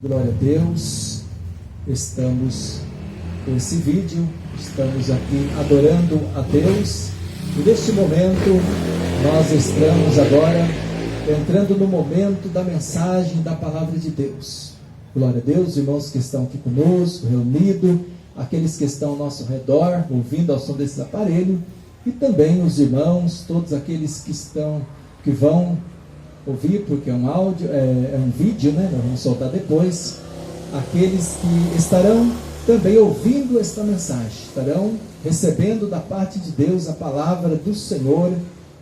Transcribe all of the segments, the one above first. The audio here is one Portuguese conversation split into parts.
Glória a Deus, estamos com esse vídeo, estamos aqui adorando a Deus e neste momento nós estamos agora entrando no momento da mensagem da Palavra de Deus. Glória a Deus, irmãos que estão aqui conosco, reunidos, aqueles que estão ao nosso redor, ouvindo ao som desse aparelho e também os irmãos, todos aqueles que vão ouvir, porque é um áudio, é um vídeo, né? Nós vamos soltar depois. Aqueles que estarão também ouvindo esta mensagem, estarão recebendo da parte de Deus a palavra do Senhor,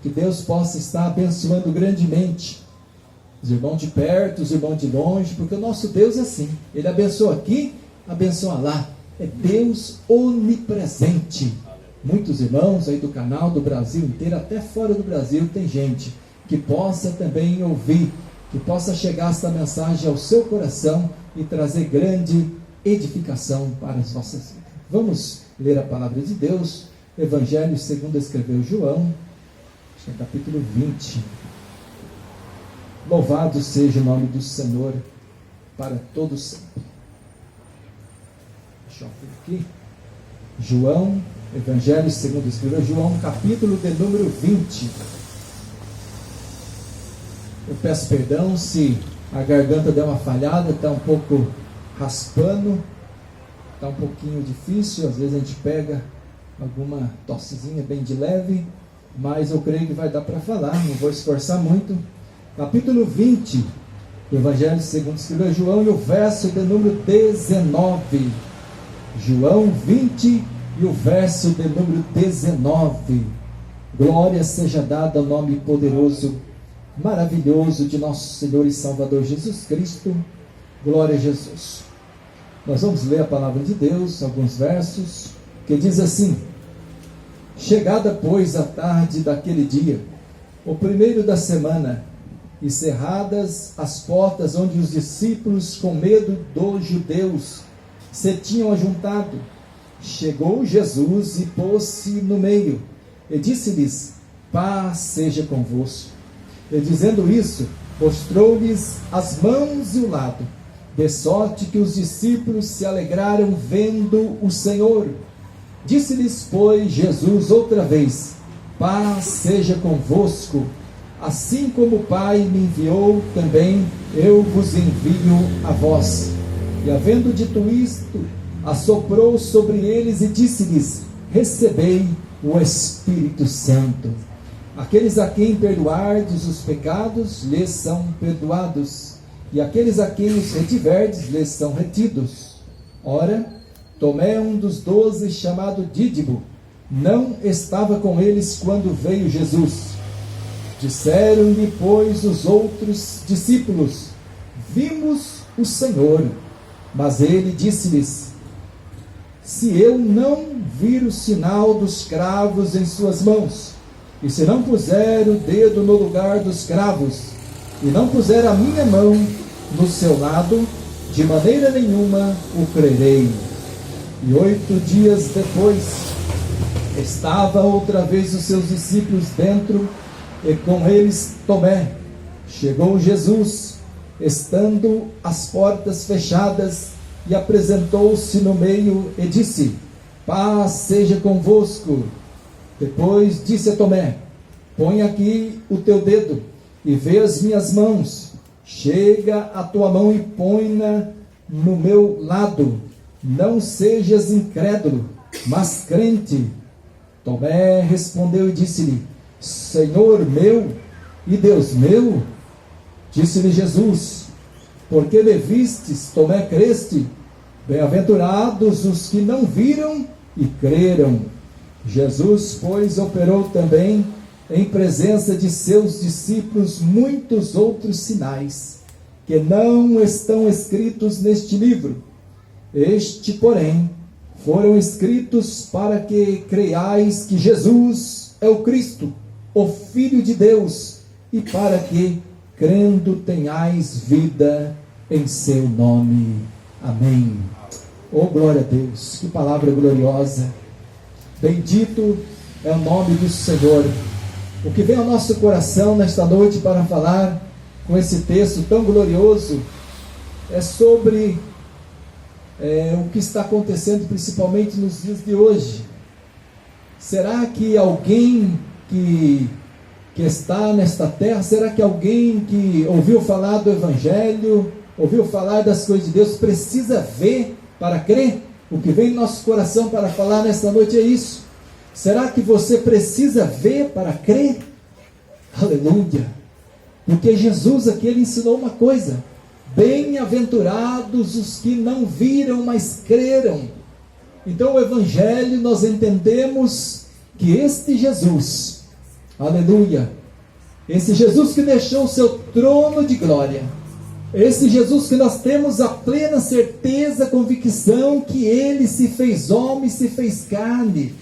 que Deus possa estar abençoando grandemente os irmãos de perto, os irmãos de longe, porque o nosso Deus é assim, Ele abençoa aqui, abençoa lá, é Deus onipresente. Muitos irmãos aí do canal, do Brasil inteiro, até fora do Brasil, tem gente que possa também ouvir, que possa chegar esta mensagem ao seu coração e trazer grande edificação para as vossas vidas. Vamos ler a palavra de Deus, Evangelho segundo escreveu João, capítulo 20. Louvado seja o nome do Senhor para todos sempre. Deixa eu ver aqui. João, Evangelho segundo escreveu João, capítulo de número 20. Eu peço perdão se a garganta deu uma falhada, está um pouco raspando, está um pouquinho difícil, às vezes a gente pega alguma tossezinha bem de leve, mas eu creio que vai dar para falar, não vou esforçar muito. Capítulo 20, do Evangelho segundo escreveu João, e o verso de número 19. João 20 e o verso de número 19. Glória seja dada ao nome poderoso, maravilhoso de nosso Senhor e Salvador Jesus Cristo. Glória a Jesus. Nós vamos ler a palavra de Deus, alguns versos, que diz assim: chegada, pois, a tarde daquele dia, o primeiro da semana, e cerradas as portas onde os discípulos, com medo dos judeus, se tinham ajuntado, chegou Jesus e pôs-se no meio, e disse-lhes: paz seja convosco. E dizendo isso, mostrou-lhes as mãos e o lado, de sorte que os discípulos se alegraram vendo o Senhor. Disse-lhes, pois, Jesus outra vez: paz seja convosco. Assim como o Pai me enviou, também eu vos envio a vós. E havendo dito isto, assoprou sobre eles e disse-lhes: recebei o Espírito Santo. Aqueles a quem perdoardes os pecados, lhes são perdoados, e aqueles a quem os retiverdes, lhes são retidos. Ora, Tomé, um dos 12, chamado Dídimo, não estava com eles quando veio Jesus. Disseram-lhe, pois, os outros discípulos: vimos o Senhor. Mas ele disse-lhes: se eu não vir o sinal dos cravos em suas mãos, e se não puser o dedo no lugar dos cravos, e não puser a minha mão no seu lado, de maneira nenhuma o crerei. E 8 dias depois, estava outra vez os seus discípulos dentro, e com eles Tomé. Chegou Jesus, estando as portas fechadas, e apresentou-se no meio, e disse: paz seja convosco. Depois disse a Tomé: põe aqui o teu dedo, e vê as minhas mãos. Chega a tua mão e põe-na no meu lado. Não sejas incrédulo, mas crente. Tomé respondeu e disse-lhe: Senhor meu e Deus meu. Disse-lhe Jesus: porque me vistes, Tomé, creste? Bem-aventurados os que não viram e creram. Jesus, pois, operou também em presença de seus discípulos muitos outros sinais, que não estão escritos neste livro. Este, porém, foram escritos para que creiais que Jesus é o Cristo, o Filho de Deus, e para que, crendo, tenhais vida em seu nome. Amém. Oh, glória a Deus, que palavra gloriosa. Bendito é o nome do Senhor. O que vem ao nosso coração nesta noite para falar com esse texto tão glorioso é sobre o que está acontecendo principalmente nos dias de hoje. Será que alguém que está nesta terra, será que alguém que ouviu falar do Evangelho, ouviu falar das coisas de Deus, precisa ver para crer? O que vem no nosso coração para falar nesta noite é isso. Será que você precisa ver para crer? Aleluia! Porque Jesus aqui, ele ensinou uma coisa: bem-aventurados os que não viram, mas creram. Então o Evangelho, nós entendemos que este Jesus, aleluia, esse Jesus que deixou o seu trono de glória, esse Jesus que nós temos a plena certeza, convicção que ele se fez homem, se fez carne,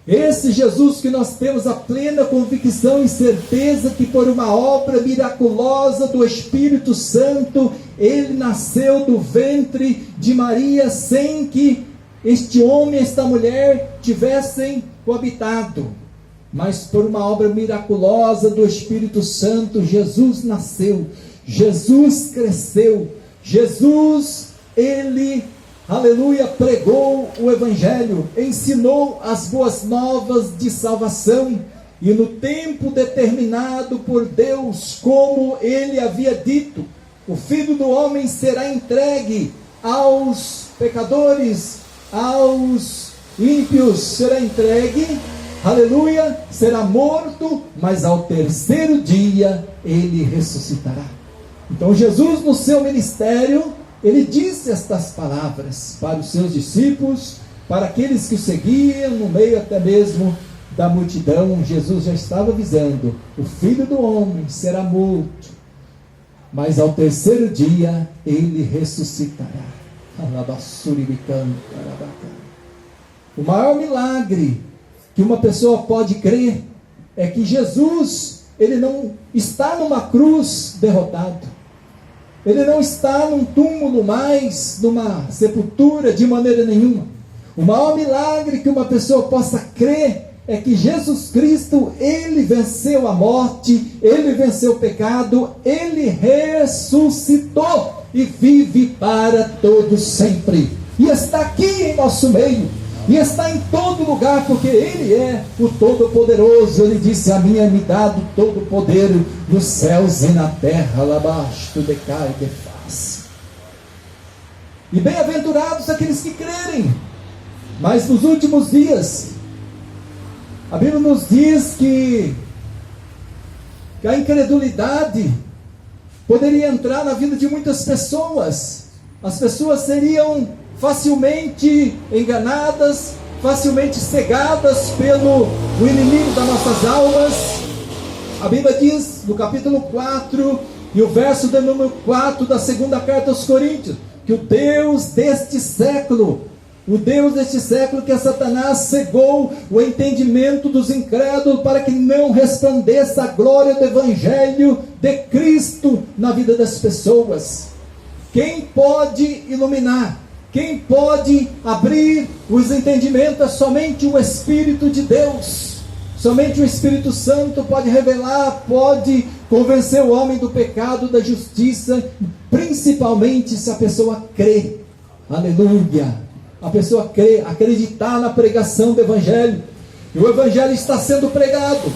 esse Jesus que nós temos a plena convicção e certeza que por uma obra miraculosa do Espírito Santo, ele nasceu do ventre de Maria sem que este homem e esta mulher tivessem coabitado, mas por uma obra miraculosa do Espírito Santo, Jesus nasceu, Jesus cresceu, Jesus, ele, aleluia, pregou o Evangelho, ensinou as boas novas de salvação, e no tempo determinado por Deus, como ele havia dito, o Filho do Homem será entregue aos pecadores, aos ímpios, será entregue, aleluia, será morto, mas ao terceiro dia ele ressuscitará. Então Jesus, no seu ministério, ele disse estas palavras para os seus discípulos, para aqueles que o seguiam, no meio até mesmo da multidão. Jesus já estava avisando: o Filho do Homem será morto, mas ao terceiro dia ele ressuscitará. O maior milagre que uma pessoa pode crer é que Jesus, ele não está numa cruz derrotado, ele não está num túmulo mais, numa sepultura, de maneira nenhuma. O maior milagre que uma pessoa possa crer é que Jesus Cristo, ele venceu a morte, ele venceu o pecado, ele ressuscitou e vive para todos sempre, e está aqui em nosso meio, e está em todo lugar, porque ele é o Todo-Poderoso. Ele disse: a mim é me dado todo o poder nos céus e na terra, lá abaixo decai de faz. E bem-aventurados aqueles que crerem. Mas nos últimos dias, a Bíblia nos diz que a incredulidade poderia entrar na vida de muitas pessoas. As pessoas seriam facilmente enganadas, facilmente cegadas pelo inimigo das nossas almas. A Bíblia diz no capítulo 4 e o verso de número 4 da segunda carta aos Coríntios, que o Deus deste século, que é Satanás, cegou o entendimento dos incrédulos para que não resplandeça a glória do Evangelho de Cristo na vida das pessoas. Quem pode iluminar? Quem pode abrir os entendimentos? É somente o Espírito de Deus. Somente o Espírito Santo pode revelar, pode convencer o homem do pecado, da justiça, principalmente se a pessoa crê. Aleluia! A pessoa crê, acreditar na pregação do Evangelho. E o Evangelho está sendo pregado,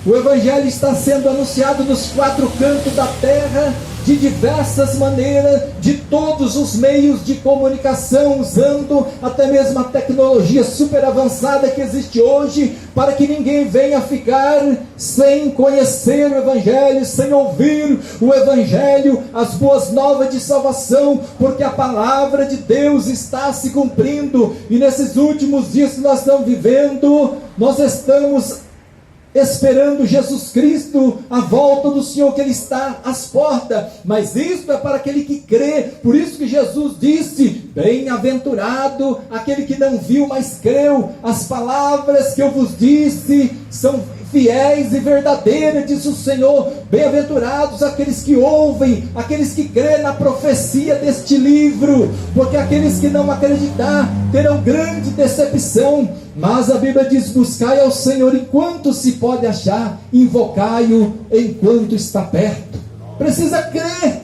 o Evangelho está sendo anunciado nos quatro cantos da terra, de diversas maneiras, de todos os meios de comunicação, usando até mesmo a tecnologia super avançada que existe hoje, para que ninguém venha ficar sem conhecer o Evangelho, sem ouvir o Evangelho, as boas novas de salvação, porque a palavra de Deus está se cumprindo, e nesses últimos dias que nós estamos vivendo, nós estamos esperando Jesus Cristo, a volta do Senhor, que Ele está às portas, mas isso é para aquele que crê. Por isso que Jesus disse: bem-aventurado aquele que não viu, mas creu. As palavras que eu vos disse são fiéis e verdadeiras, diz o Senhor. Bem-aventurados aqueles que ouvem, aqueles que crêem na profecia deste livro, porque aqueles que não acreditar terão grande decepção. Mas a Bíblia diz: buscai ao Senhor enquanto se pode achar, invocai-o enquanto está perto. Precisa crer,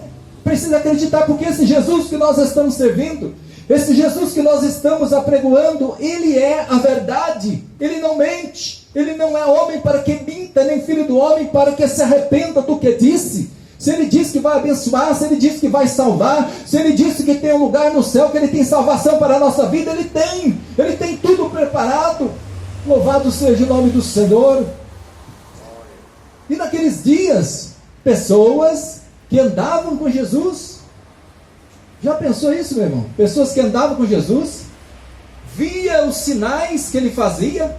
precisa acreditar, porque esse Jesus que nós estamos servindo, esse Jesus que nós estamos apregoando, Ele é a verdade, Ele não mente, Ele não é homem para que minta, nem filho do homem para que se arrependa do que disse. Se Ele disse que vai abençoar, se Ele disse que vai salvar, se Ele disse que tem um lugar no céu, que Ele tem salvação para a nossa vida, Ele tem tudo preparado. Louvado seja o nome do Senhor. E naqueles dias, pessoas que andavam com Jesus, já pensou isso, meu irmão? Pessoas que andavam com Jesus, via os sinais que Ele fazia,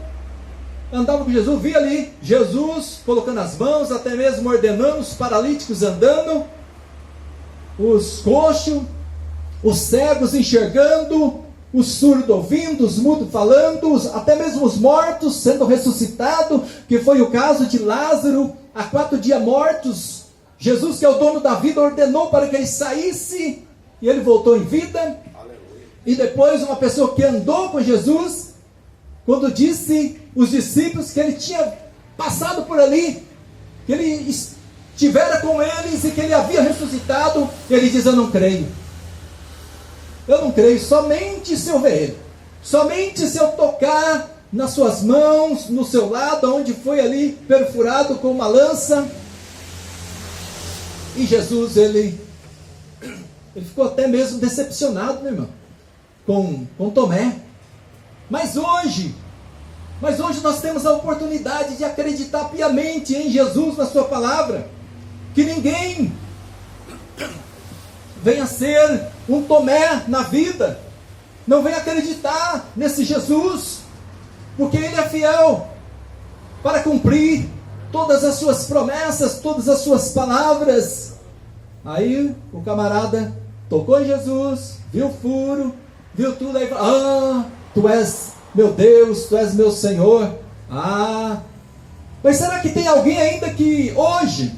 andava com Jesus, via ali Jesus colocando as mãos, até mesmo ordenando os paralíticos andando, os coxos, os cegos enxergando, os surdos ouvindo, os mudos falando, até mesmo os mortos sendo ressuscitados, que foi o caso de Lázaro, há 4 dias mortos. Jesus, que é o dono da vida, ordenou para que ele saísse, e ele voltou em vida. Aleluia. E depois uma pessoa que andou com Jesus, quando disse os discípulos que ele tinha passado por ali, que ele estivera com eles e que ele havia ressuscitado, ele diz: eu não creio, somente se eu ver ele, somente se eu tocar nas suas mãos, no seu lado, onde foi ali perfurado com uma lança. E Jesus, ele ficou até mesmo decepcionado, meu irmão, com Tomé. Mas hoje nós temos a oportunidade de acreditar piamente em Jesus, na sua palavra. Que ninguém venha ser um Tomé na vida, não venha acreditar nesse Jesus, porque Ele é fiel para cumprir todas as suas promessas, todas as suas palavras. Aí o camarada tocou em Jesus, viu o furo, viu tudo, aí falou: tu és meu Deus, tu és meu Senhor. Mas será que tem alguém ainda que hoje,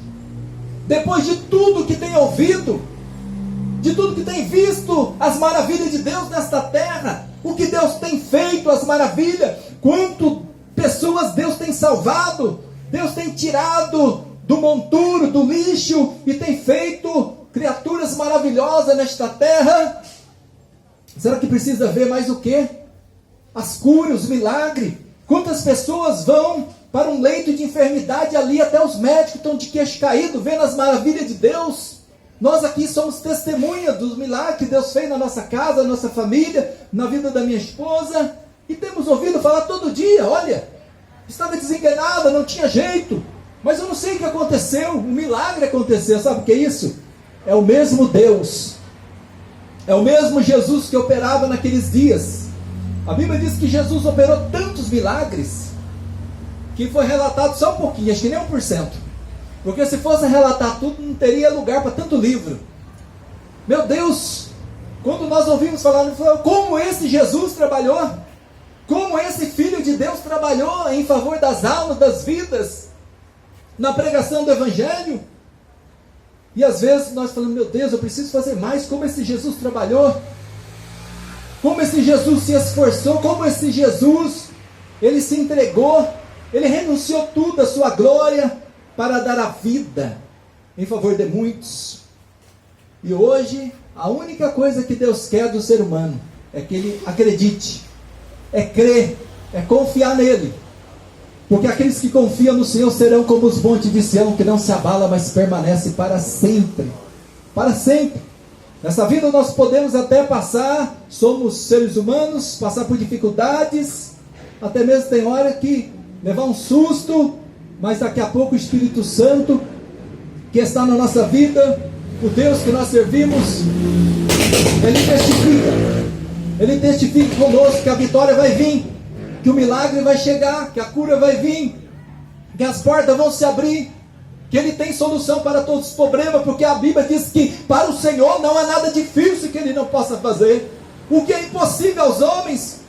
depois de tudo que tem ouvido, de tudo que tem visto, as maravilhas de Deus nesta terra, o que Deus tem feito, as maravilhas, quanto pessoas Deus tem salvado, Deus tem tirado do monturo, do lixo, e tem feito criaturas maravilhosas nesta terra, será que precisa ver mais o quê? As curas, os milagres. Quantas pessoas vão para um leito de enfermidade ali, até os médicos estão de queixo caído, vendo as maravilhas de Deus. Nós aqui somos testemunha dos milagres que Deus fez na nossa casa, na nossa família, na vida da minha esposa, e temos ouvido falar todo dia: olha, estava desenganada, não tinha jeito, mas eu não sei o que aconteceu, um milagre aconteceu. Sabe o que é isso? É o mesmo Deus, é o mesmo Jesus que operava naqueles dias. A Bíblia diz que Jesus operou tantos milagres, que foi relatado só um pouquinho, acho que nem 1%. Porque se fosse relatar tudo, não teria lugar para tanto livro. Meu Deus, quando nós ouvimos falar, como esse Jesus trabalhou, como esse Filho de Deus trabalhou em favor das almas, das vidas, na pregação do Evangelho. E às vezes nós falamos: meu Deus, eu preciso fazer mais, como esse Jesus trabalhou, como esse Jesus se esforçou, como esse Jesus, ele se entregou, ele renunciou tudo, a sua glória, para dar a vida em favor de muitos. E hoje, a única coisa que Deus quer do ser humano é que ele acredite, é crer, é confiar nele. Porque aqueles que confiam no Senhor serão como os montes de Sião, que não se abala, mas permanece para sempre. Para sempre. Nessa vida nós podemos até passar, somos seres humanos, passar por dificuldades, até mesmo tem hora que levar um susto, mas daqui a pouco o Espírito Santo, que está na nossa vida, o Deus que nós servimos, Ele testifica conosco que a vitória vai vir, que o milagre vai chegar, que a cura vai vir, que as portas vão se abrir, que Ele tem solução para todos os problemas, porque a Bíblia diz que para o Senhor não há nada difícil que Ele não possa fazer. O que é impossível aos homens,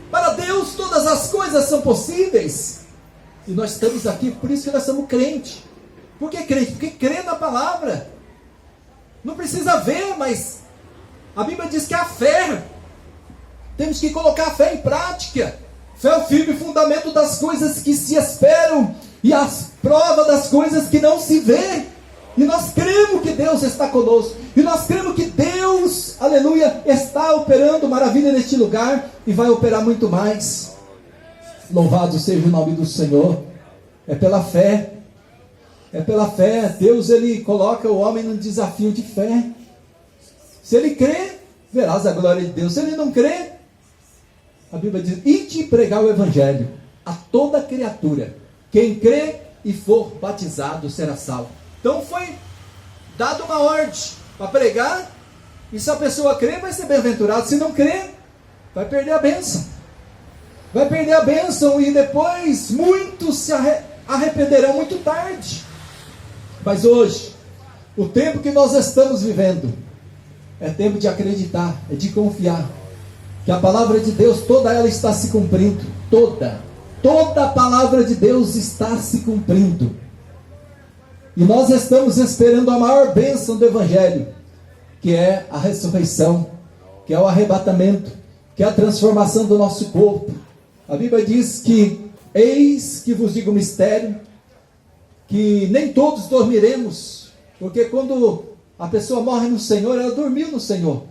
para Deus todas as coisas são possíveis. E nós estamos aqui, por isso que nós somos crentes. Por que crente? Porque crê na palavra. Não precisa ver, mas a Bíblia diz que a fé, temos que colocar a fé em prática. Fé é o firme fundamento das coisas que se esperam e as provas das coisas que não se vê. E nós cremos que Deus está conosco. E nós cremos que Deus, aleluia, está operando maravilha neste lugar e vai operar muito mais. Louvado seja o nome do Senhor. É pela fé. É pela fé. Deus, ele coloca o homem num desafio de fé. Se ele crê, verás a glória de Deus. Se ele não crê, a Bíblia diz: ide pregar o evangelho a toda criatura. Quem crê e for batizado será salvo. Então foi dada uma ordem para pregar, e se a pessoa crer, vai ser bem-aventurado. Se não crer, vai perder a bênção. Vai perder a bênção, e depois muitos se arrependerão muito tarde. Mas hoje, o tempo que nós estamos vivendo, é tempo de acreditar, é de confiar, que a palavra de Deus, toda ela está se cumprindo. Toda a palavra de Deus está se cumprindo. E nós estamos esperando a maior bênção do Evangelho, que é a ressurreição, que é o arrebatamento, que é a transformação do nosso corpo. A Bíblia diz que: eis que vos digo um mistério, que nem todos dormiremos, porque quando a pessoa morre no Senhor, ela dormiu no Senhor,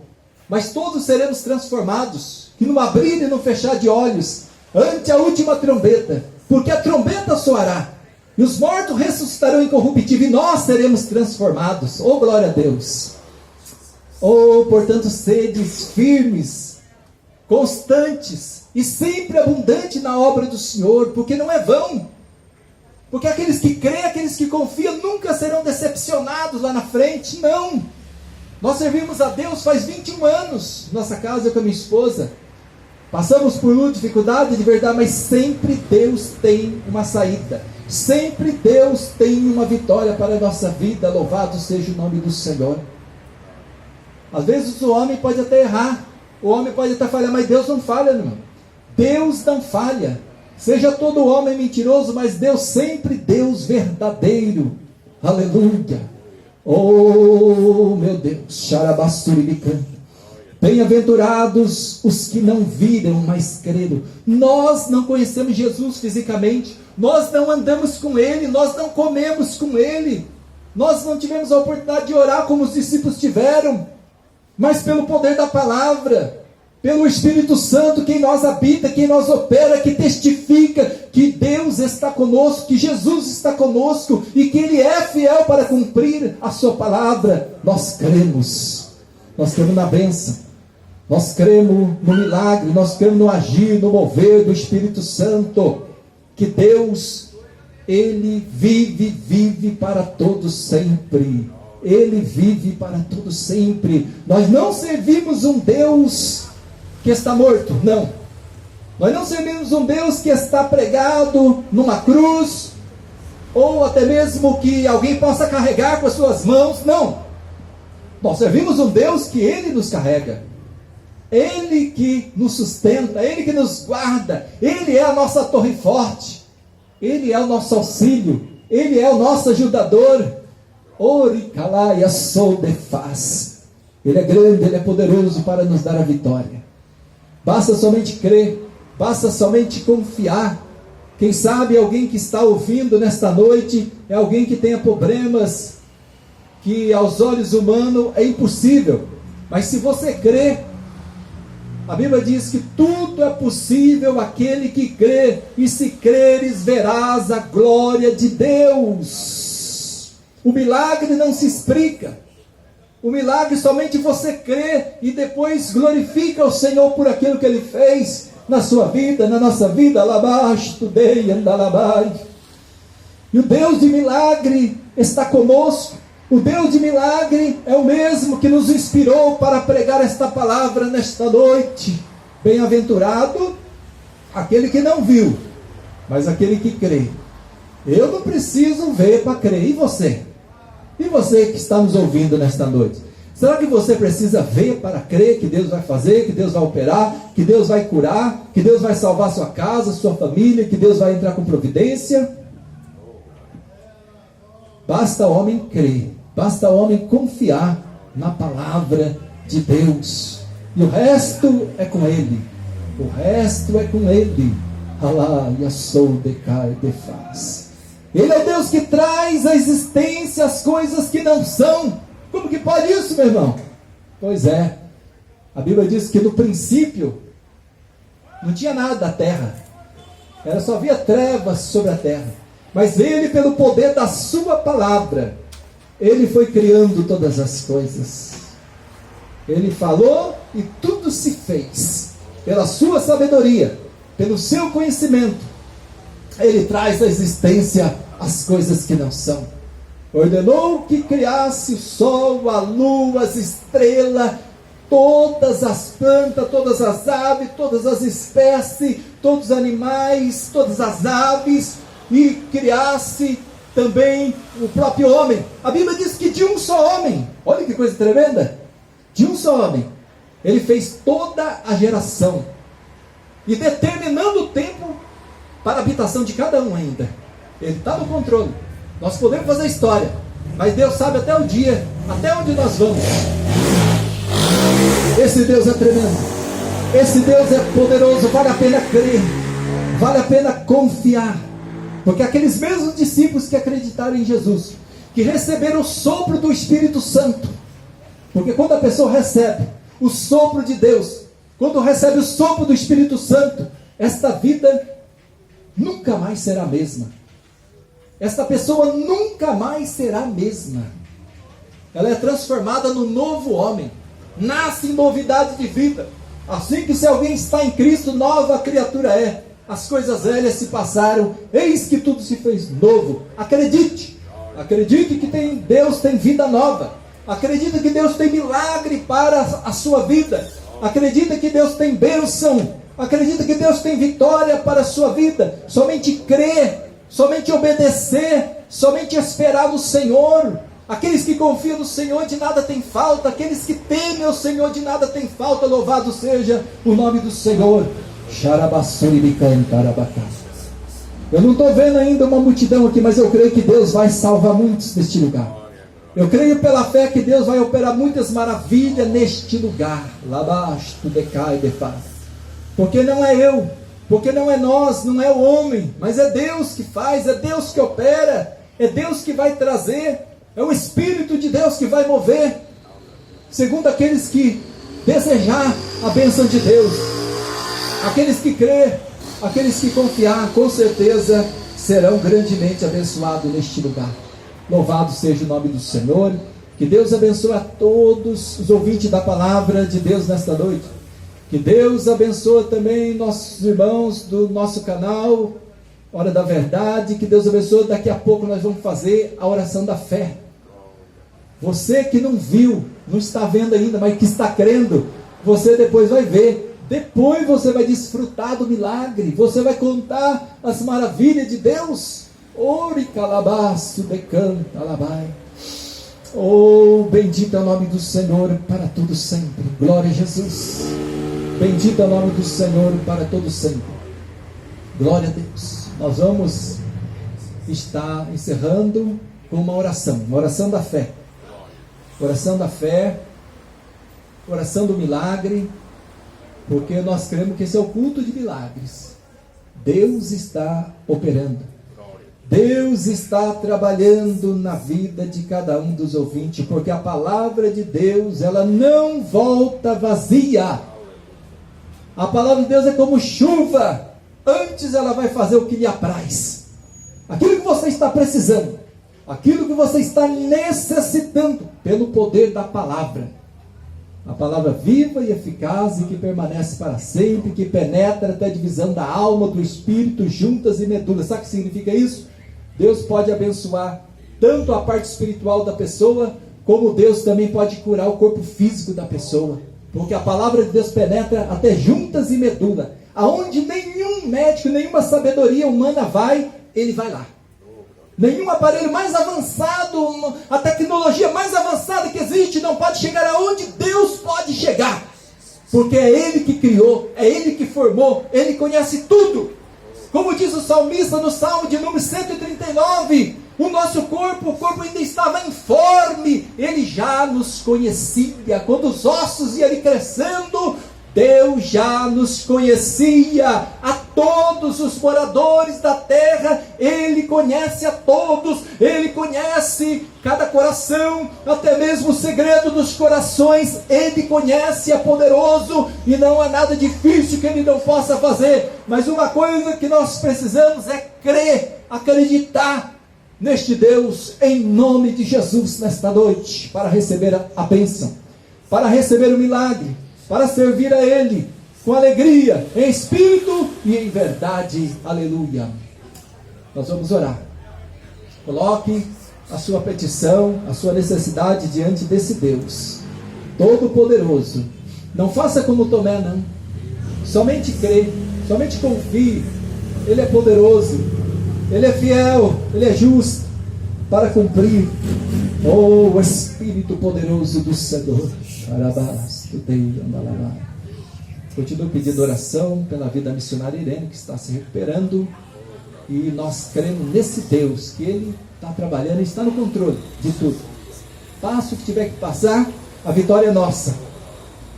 mas todos seremos transformados, que no abrir e no fechar de olhos, ante a última trombeta, porque a trombeta soará, e os mortos ressuscitarão incorruptíveis, e nós seremos transformados. Oh, glória a Deus! Oh, portanto, sedes firmes, constantes, e sempre abundantes na obra do Senhor, porque não é vão. Porque aqueles que creem, aqueles que confiam, nunca serão decepcionados lá na frente. Não! Nós servimos a Deus faz 21 anos, nossa casa, eu com a minha esposa. Passamos por luta, dificuldade, de verdade, mas sempre Deus tem uma saída. Sempre Deus tem uma vitória para a nossa vida. Louvado seja o nome do Senhor. Às vezes o homem pode até errar, o homem pode até falhar, mas Deus não falha, irmão. Deus não falha. Seja todo homem mentiroso, mas Deus sempre Deus verdadeiro. Aleluia. Oh, meu Deus. Xarabassuribican. Bem-aventurados os que não viram, mas creram. Nós não conhecemos Jesus fisicamente, nós não andamos com Ele, nós não comemos com Ele, nós não tivemos a oportunidade de orar como os discípulos tiveram, mas pelo poder da palavra, pelo Espírito Santo que em nós habita, que em nós opera, que testifica que Deus está conosco, que Jesus está conosco e que Ele é fiel para cumprir a sua palavra. Nós cremos na bênção. Nós cremos no milagre, nós cremos no agir, no mover do Espírito Santo, que Deus, Ele vive para todos sempre. Ele vive para todos sempre. Nós não servimos um Deus que está morto, não. Nós não servimos um Deus que está pregado numa cruz, ou até mesmo que alguém possa carregar com as suas mãos, não. Nós servimos um Deus que Ele nos carrega. Ele que nos sustenta, Ele que nos guarda, Ele é a nossa torre forte, Ele é o nosso auxílio, Ele é o nosso ajudador. Oricalaia sou de faz. Ele é grande, Ele é poderoso para nos dar a vitória. Basta somente crer, basta somente confiar. Quem sabe alguém que está ouvindo nesta noite é alguém que tenha problemas que aos olhos humanos é impossível, mas se você crê, a Bíblia diz que tudo é possível àquele que crê, e se creres verás a glória de Deus. O milagre não se explica, o milagre somente você crê e depois glorifica o Senhor por aquilo que Ele fez na sua vida, na nossa vida. E o Deus de milagre está conosco. O Deus de milagre é o mesmo que nos inspirou para pregar esta palavra nesta noite. Bem-aventurado aquele que não viu, mas aquele que crê. Eu não preciso ver para crer. E você? E você que está nos ouvindo nesta noite? Será que você precisa ver para crer que Deus vai fazer, que Deus vai operar, que Deus vai curar, que Deus vai salvar sua casa, sua família, que Deus vai entrar com providência? Basta o homem crer, basta o homem confiar na palavra de Deus. E o resto é com Ele. O resto é com Ele. Alá, Yassou, Decai, Defaz. Ele é o Deus que traz à existência as coisas que não são, Como que pode isso, meu irmão? Pois é, a Bíblia diz que no princípio não tinha nada da terra, só havia trevas sobre a terra, mas ele, pelo poder da sua palavra, ele foi criando todas as coisas. Ele falou e tudo se fez, pela sua sabedoria, pelo seu conhecimento. Ele traz à existência as coisas que não são. Ordenou que criasse o sol, a lua, as estrelas, todas as plantas, todas as aves, todas as espécies, todos os animais, todas as aves, e criasse também o próprio homem. A Bíblia diz que de um só homem, olha que coisa tremenda, de um só homem, ele fez toda a geração, e determinando o tempo para a habitação de cada um ainda. Ele está no controle. Nós podemos fazer história, mas Deus sabe até o dia, até onde nós vamos. Esse Deus é tremendo, esse Deus é poderoso, vale a pena crer, vale a pena confiar, porque aqueles mesmos discípulos que acreditaram em Jesus, que receberam o sopro do Espírito Santo, porque quando a pessoa recebe o sopro de Deus, quando recebe o sopro do Espírito Santo, esta vida nunca mais será a mesma. Esta pessoa nunca mais será a mesma. Ela é transformada no novo homem, nasce em novidade de vida. Assim que se alguém está em Cristo, nova criatura é. As coisas velhas se passaram, eis que tudo se fez novo. Acredite, acredite que Deus tem vida nova. Acredite que Deus tem milagre para a sua vida. Acredita que Deus tem bênção. Acredita que Deus tem vitória para a sua vida. Somente crer, somente obedecer, somente esperar no Senhor. Aqueles que confiam no Senhor de nada tem falta. Aqueles que temem o Senhor de nada tem falta. Louvado seja o nome do Senhor. Eu não estou vendo ainda uma multidão aqui, mas eu creio que Deus vai salvar muitos neste lugar. Eu creio pela fé que Deus vai operar muitas maravilhas neste lugar. Labasto decai de faz. Porque não é eu, porque não é nós, não é o homem, mas é Deus que faz, é Deus que opera, é Deus que vai trazer, é o Espírito de Deus que vai mover, segundo aqueles que desejar a bênção de Deus, aqueles que crer, aqueles que confiar, com certeza serão grandemente abençoados neste lugar. Louvado seja o nome do Senhor. Que Deus abençoe a todos os ouvintes da palavra de Deus nesta noite. Que Deus abençoe também nossos irmãos do nosso canal Hora da Verdade. Que Deus abençoe. Daqui a pouco nós vamos fazer a oração da fé. Você que não viu, não está vendo ainda, mas que está crendo, você depois vai ver. Depois você vai desfrutar do milagre. Você vai contar as maravilhas de Deus. Ori calabaço decanta labai. Oh, bendito é o nome do Senhor para todo sempre. Glória a Jesus. Bendito é o nome do Senhor para todo sempre. Glória a Deus. Nós vamos estar encerrando com uma oração da fé. Oração da fé, oração do milagre, porque nós cremos que esse é o culto de milagres. Deus está operando. Deus está trabalhando na vida de cada um dos ouvintes, porque a palavra de Deus, ela não volta vazia. A palavra de Deus é como chuva, antes ela vai fazer o que lhe apraz. Aquilo que você está precisando, aquilo que você está necessitando, pelo poder da palavra. A palavra viva e eficaz e que permanece para sempre, que penetra até a divisão da alma, do espírito, juntas e medulas. Sabe o que significa isso? Deus pode abençoar tanto a parte espiritual da pessoa, como Deus também pode curar o corpo físico da pessoa. Porque a palavra de Deus penetra até juntas e medula. Aonde nenhum médico, nenhuma sabedoria humana vai, ele vai lá. Nenhum aparelho mais avançado, a tecnologia mais avançada que existe, não pode chegar aonde Deus pode chegar. Porque é Ele que criou, é Ele que formou, Ele conhece tudo. Como diz o salmista no Salmo de número 139, o nosso corpo, o corpo ainda estava informe, Ele já nos conhecia. Quando os ossos iam crescendo, Deus já nos conhecia. todos os moradores da terra, Ele conhece a todos, Ele conhece cada coração, até mesmo o segredo dos corações, Ele conhece, é poderoso, e não há nada difícil que Ele não possa fazer. Mas uma coisa que nós precisamos é crer, acreditar neste Deus, em nome de Jesus, nesta noite, para receber a bênção, para receber o milagre, para servir a Ele, com alegria, em espírito e em verdade. Aleluia. Nós vamos orar. Coloque a sua petição, a sua necessidade diante desse Deus Todo-Poderoso. Não faça como Tomé, não. Somente crê, somente confie. Ele é poderoso, Ele é fiel, Ele é justo para cumprir. Oh, Espírito poderoso do Senhor. Continuo pedindo oração pela vida da missionária Irene, que está se recuperando, e nós cremos nesse Deus, que Ele está trabalhando e está no controle de tudo. Passa o que tiver que passar, a vitória é nossa,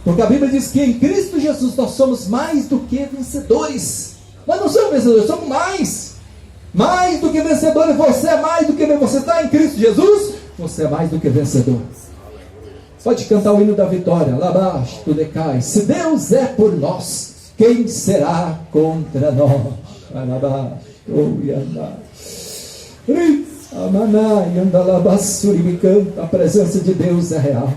porque a Bíblia diz que em Cristo Jesus nós somos mais do que vencedores. Nós não somos vencedores, somos mais do que vencedores. Você é mais do que vencedor. Você está em Cristo Jesus, você é mais do que vencedor. Pode cantar o hino da vitória. Lá abaixo, tu decai. Se Deus é por nós, quem será contra nós? Lá abaixo, a presença de Deus é real.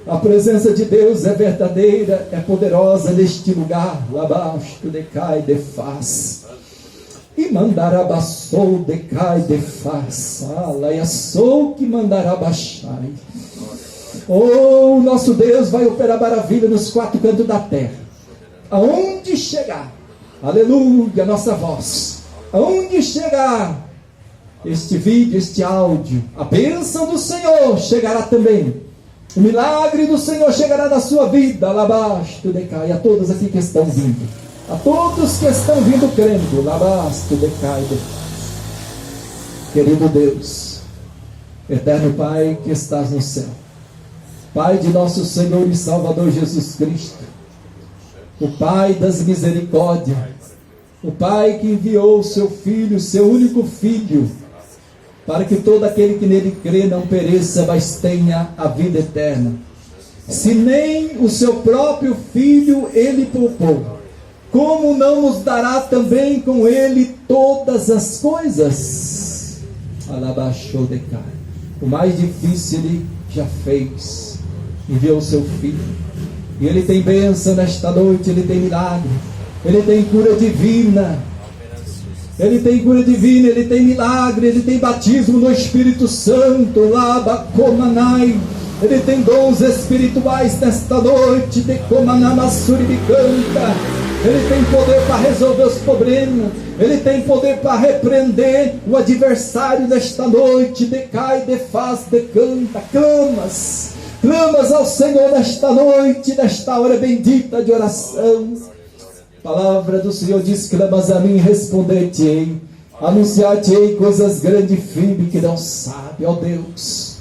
A presença de Deus é verdadeira, é poderosa neste lugar. Lá abaixo, tu decai de face. E mandarabassou, decai de face. Alaiassou que mandarabaixai. Oh, nosso Deus vai operar maravilha nos quatro cantos da terra. Aonde chegar, aleluia, nossa voz, aonde chegar este vídeo, este áudio, a bênção do Senhor chegará também. O milagre do Senhor chegará na sua vida. Lá abaixo, tu decai. A todos aqui que estão vindo, a todos que estão vindo crendo, lá abaixo, tu decai. Querido Deus, eterno Pai que estás no céu, Pai de nosso Senhor e Salvador Jesus Cristo, o Pai das misericórdias, o Pai que enviou o seu Filho, seu único Filho, para que todo aquele que nele crê não pereça, mas tenha a vida eterna. Se nem o seu próprio Filho ele poupou, como não nos dará também com ele todas as coisas? Alabaxou de cá. O mais difícil ele já fez, enviou o seu Filho, e ele tem bênção nesta noite, ele tem milagre, ele tem cura divina, ele tem cura divina, ele tem milagre, ele tem batismo no Espírito Santo, Labacomanai, ele tem dons espirituais nesta noite, Decomanamasuribicanta. Ele tem poder para resolver os problemas, ele tem poder para repreender o adversário nesta noite. Decai, defaz, decanta, clamas ao Senhor nesta noite, nesta hora bendita de oração. A palavra do Senhor diz: clamas a mim, responder-te-ei, anunciar-te-ei coisas grandes e firmes que não sabe. Ó Deus,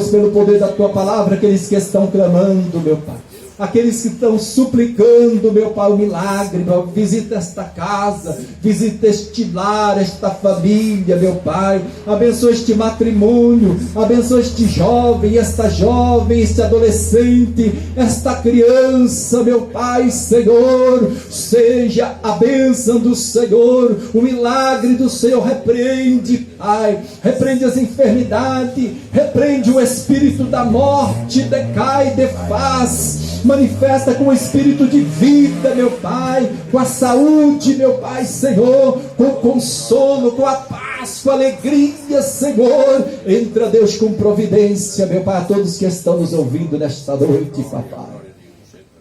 pelo poder da tua palavra, aqueles que estão clamando, meu Pai, aqueles que estão suplicando, meu Pai, o milagre, meu, visita esta casa, visita este lar, esta família, meu Pai, abençoa este matrimônio, abençoa este jovem, esta jovem, este adolescente, esta criança, meu Pai, Senhor, seja a bênção do Senhor, o milagre do Senhor. Repreende, Pai, repreende as enfermidades, repreende o espírito da morte, decai, defaz, manifesta com o espírito de vida, meu Pai, com a saúde, meu Pai, Senhor, com o consolo, com a paz, com a alegria, Senhor. Entra, Deus, com providência, meu Pai, a todos que estão nos ouvindo nesta noite, Papai.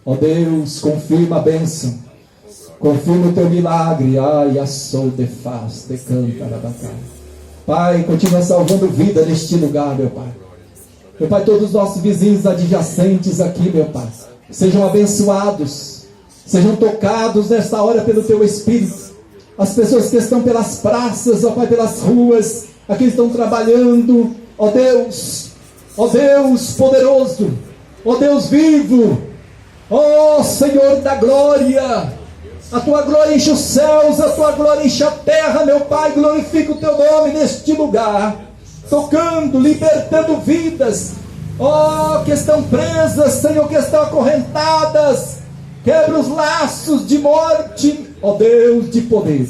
Ó Deus, confirma a bênção, confirma o teu milagre. Ai, a sol de faz, de canta, rabacá. Pai, continua salvando vida neste lugar, meu Pai. Meu Pai, todos os nossos vizinhos adjacentes aqui, meu Pai, sejam abençoados, sejam tocados nesta hora pelo Teu Espírito. As pessoas que estão pelas praças, ó Pai, pelas ruas, aqui estão trabalhando, ó Deus poderoso, ó Deus vivo, ó Senhor da glória, A tua glória enche os céus, a tua glória enche a terra, meu Pai. Glorifica o teu nome neste lugar, tocando, libertando vidas, ó, que estão presas, Senhor, que estão acorrentadas. Quebra os laços de morte, ó Deus de poder.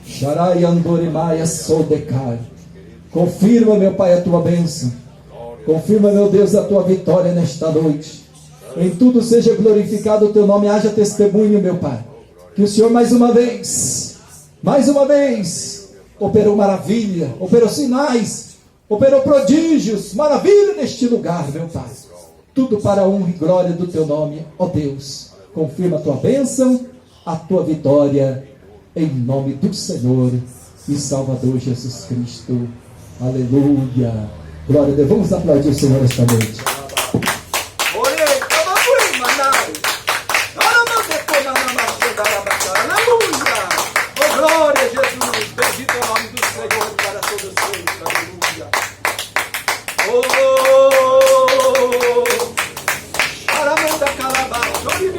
Sharai Andoremaia Sodecar. Confirma, meu Pai, a tua bênção. Confirma, meu Deus, a tua vitória nesta noite. Em tudo seja glorificado o teu nome. Haja testemunho, meu Pai, que o Senhor mais uma vez, operou maravilha, operou sinais, operou prodígios, maravilha neste lugar, meu Pai. Tudo para a honra e glória do teu nome, ó Deus. Confirma a tua bênção, a tua vitória, em nome do Senhor e Salvador Jesus Cristo. Aleluia. Glória a Deus. Vamos aplaudir o Senhor esta noite. Glória a Jesus, bendito é o nome do Senhor para todos sempre, aleluia. Aramanda calabaço, vive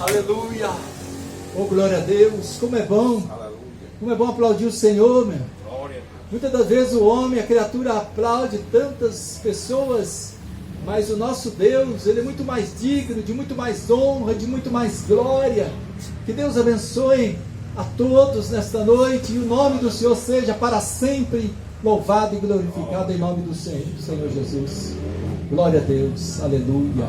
aleluia. Oh, glória a Deus, como é bom. Como é bom aplaudir o Senhor, meu. Muitas das vezes o homem, a criatura aplaude tantas pessoas, mas o nosso Deus, Ele é muito mais digno, de muito mais honra, de muito mais glória. Que Deus abençoe a todos nesta noite, e o nome do Senhor seja para sempre louvado e glorificado em nome do Senhor Jesus. Glória a Deus, aleluia.